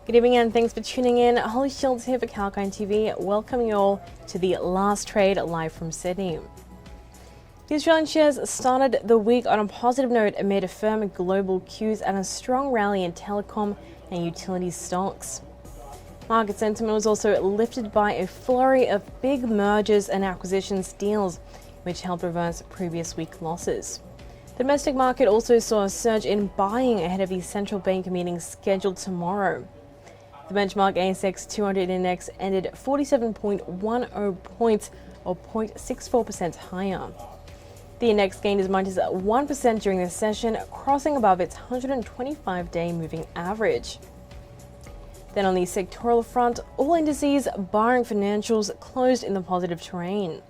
Good evening and thanks for tuning in. Holly Shields here for Kalkine TV, welcoming you all to the last trade live from Sydney. The Australian shares started the week on a positive note amid firm global cues and a strong rally in telecom and utility stocks. Market sentiment was also lifted by a flurry of big mergers and acquisitions deals, which helped reverse previous week losses. The domestic market also saw a surge in buying ahead of the central bank meeting scheduled tomorrow. The benchmark ASX 200 index ended 47.10 points, or 0.64% higher. The index gained as much as 1% during the session, crossing above its 125-day moving average. Then on the sectoral front, all indices barring financials closed in the positive terrain.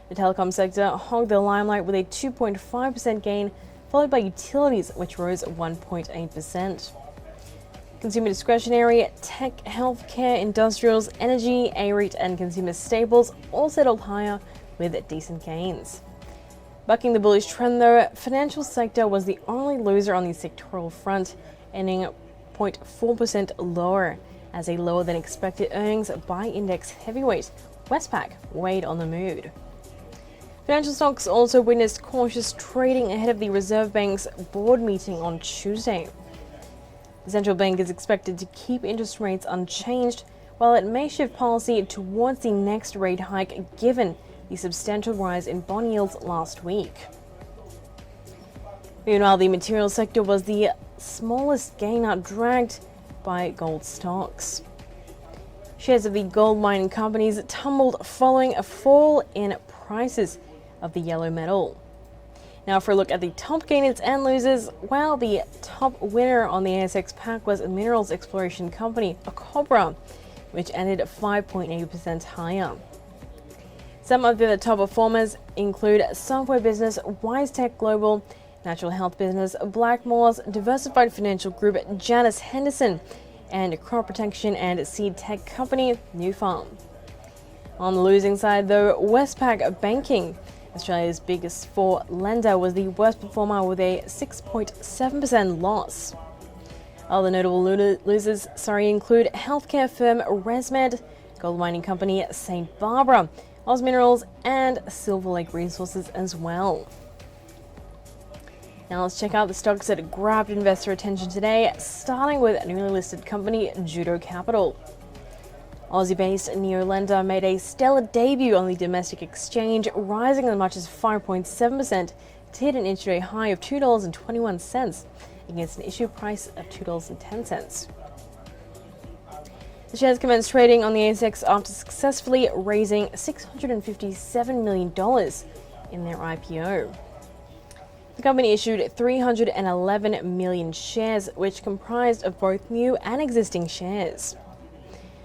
The telecom sector hogged the limelight with a 2.5% gain, followed by utilities, which rose 1.8%. Consumer discretionary, tech, healthcare, industrials, energy, A-REIT and consumer staples all settled higher with decent gains. Bucking the bullish trend though, financial sector was the only loser on the sectoral front, ending 0.4% lower as a lower than expected earnings by index heavyweight Westpac weighed on the mood. Financial stocks also witnessed cautious trading ahead of the Reserve Bank's board meeting on Tuesday. The central bank is expected to keep interest rates unchanged, while it may shift policy towards the next rate hike given the substantial rise in bond yields last week. Meanwhile, the materials sector was the smallest gainer, dragged by gold stocks. Shares of the gold mining companies tumbled following a fall in prices of the yellow metal. Now for a look at the top gainers and losers, while the top winner on the ASX pack was a minerals exploration company, Cobra, which ended 5.8% higher. Some of the top performers include software business WiseTech Global, natural health business Blackmores, diversified financial group Janus Henderson, and crop protection and seed tech company Nufarm. On the losing side though, Westpac Banking, Australia's biggest four lender, was the worst performer with a 6.7% loss. Other notable losers include healthcare firm ResMed, gold mining company St. Barbara, Oz Minerals and Silver Lake Resources as well. Now let's check out the stocks that grabbed investor attention today, starting with newly listed company Judo Capital. Aussie-based neo-lender made a stellar debut on the domestic exchange, rising as much as 5.7% to hit an intraday high of $2.21 against an issue price of $2.10. The shares commenced trading on the ASX after successfully raising $657 million in their IPO. The company issued 311 million shares, which comprised of both new and existing shares.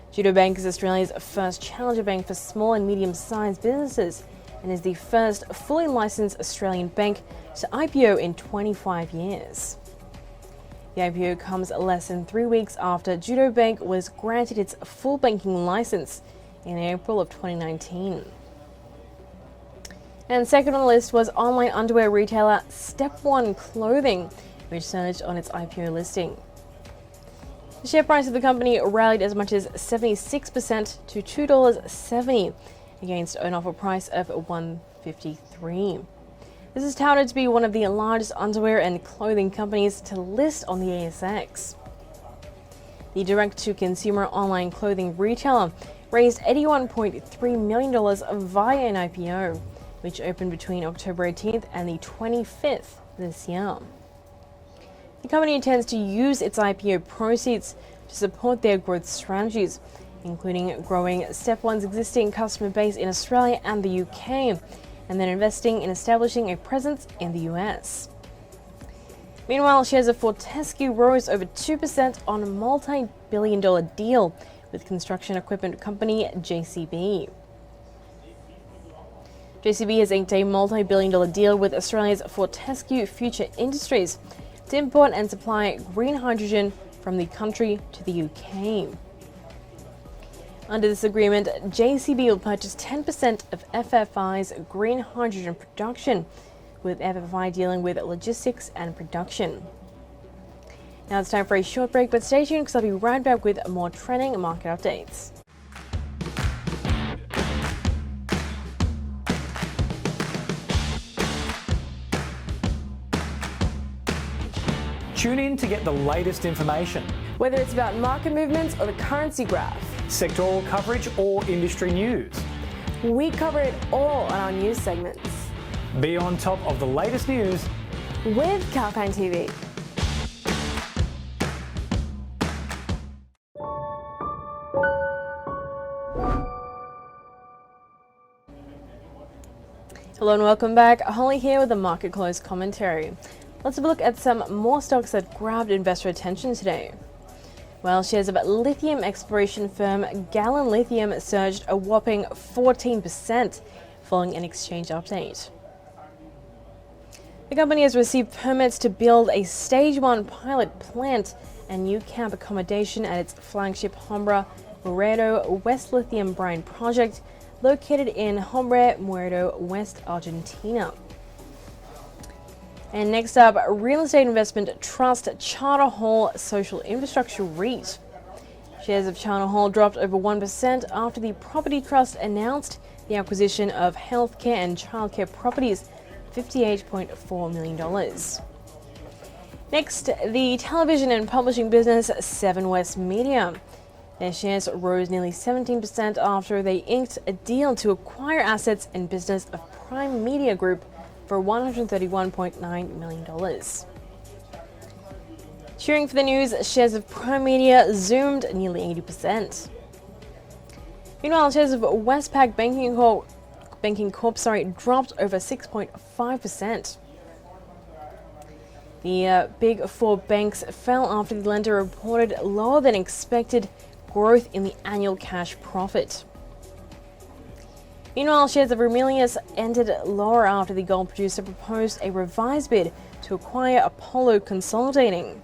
Judo Bank is Australia's first challenger bank for small and medium-sized businesses and is the first fully licensed Australian bank to IPO in 25 years. The IPO comes less than 3 weeks after Judo Bank was granted its full banking license in April of 2019. And second on the list was online underwear retailer Step One Clothing, which surged on its IPO listing. The share price of the company rallied as much as 76% to $2.70 against an offer price of $1.53. This is touted to be one of the largest underwear and clothing companies to list on the ASX. The direct-to-consumer online clothing retailer raised $81.3 million via an IPO, which opened between October 18th and the 25th this year. The company intends to use its IPO proceeds to support their growth strategies, including growing Step One's existing customer base in Australia and the UK, and then investing in establishing a presence in the US. Meanwhile, shares of Fortescue rose over 2% on a multi-billion-dollar deal with construction equipment company JCB. JCB has inked a multi-billion-dollar deal with Australia's Fortescue Future Industries to import and supply green hydrogen from the country to the UK. Under this agreement, JCB will purchase 10% of FFI's green hydrogen production, with FFI dealing with logistics and production. Now it's time for a short break, but stay tuned because I'll be right back with more trending market updates. Tune in to get the latest information. Whether it's about market movements or the currency graph, Sectoral coverage or industry news. we cover it all on our news segments. Be on top of the latest news With Kalkine TV. Hello and welcome back. Holly here with the market close commentary. Let's have a look at some more stocks that grabbed investor attention today. Well, shares of lithium exploration firm Gallon Lithium surged a whopping 14% following an exchange update. The company has received permits to build a Stage 1 pilot plant and new camp accommodation at its flagship Hombre Muerto West Lithium Brine project located in Hombre Muerto, West Argentina. And next up, real estate investment trust Charter Hall Social Infrastructure REIT. Shares of Charter Hall dropped over 1% after the property trust announced the acquisition of healthcare and childcare properties, $58.4 million. Next, the television and publishing business Seven West Media. Their shares rose nearly 17% after they inked a deal to acquire assets and business of Prime Media Group for $131.9 million. Cheering for the news, shares of Prime Media zoomed nearly 80%. Meanwhile, shares of Westpac Banking Corp dropped over 6.5%. The big four banks fell after the lender reported lower than expected growth in the annual cash profit. Meanwhile, shares of Ramelius ended lower after the gold producer proposed a revised bid to acquire Apollo Consolidating.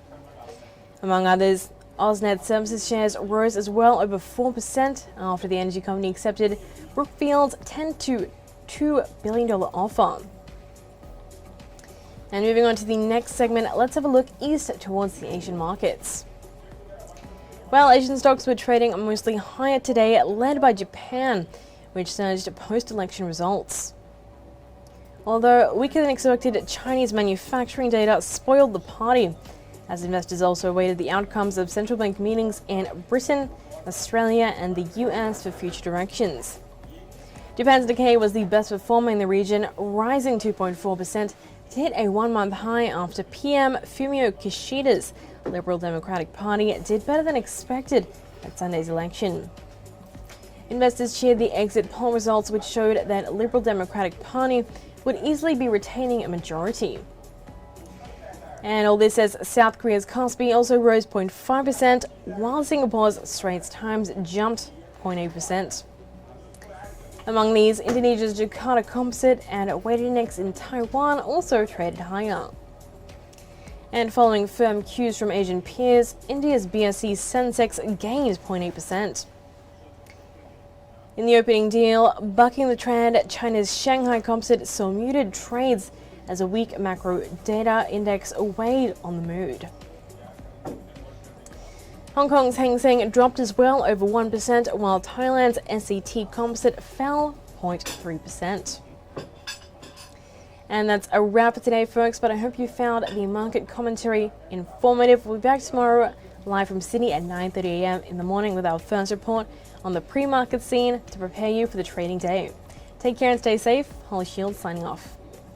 Among others, AusNet Services shares rose as well over 4% after the energy company accepted Brookfield's $10 to $2 billion offer. And moving on to the next segment, let's have a look east towards the Asian markets. Well, Asian stocks were trading mostly higher today, led by Japan, which surged post-election results. Although weaker than expected Chinese manufacturing data spoiled the party, as investors also awaited the outcomes of central bank meetings in Britain, Australia, and the US for future directions. Japan's Nikkei was the best performer in the region, rising 2.4% to hit a one-month high after PM Fumio Kishida's Liberal Democratic Party did better than expected at Sunday's election. Investors cheered the exit poll results, which showed that Liberal Democratic Party would easily be retaining a majority. And all this as South Korea's Kospi also rose 0.5%, while Singapore's Straits Times jumped 0.8%. Among these, Indonesia's Jakarta Composite and a weighted index in Taiwan also traded higher. And following firm cues from Asian peers, India's BSE Sensex gained 0.8%. In the opening deal, bucking the trend, China's Shanghai Composite saw muted trades as a weak macro data index weighed on the mood. Hong Kong's Hang Seng dropped as well over 1%, while Thailand's SET Composite fell 0.3%. And that's a wrap for today, folks, but I hope you found the market commentary informative. We'll be back tomorrow live from Sydney at 9:30 a.m. in the morning with our first report on the pre-market scene to prepare you for the trading day. Take care and stay safe. Holly Shields signing off.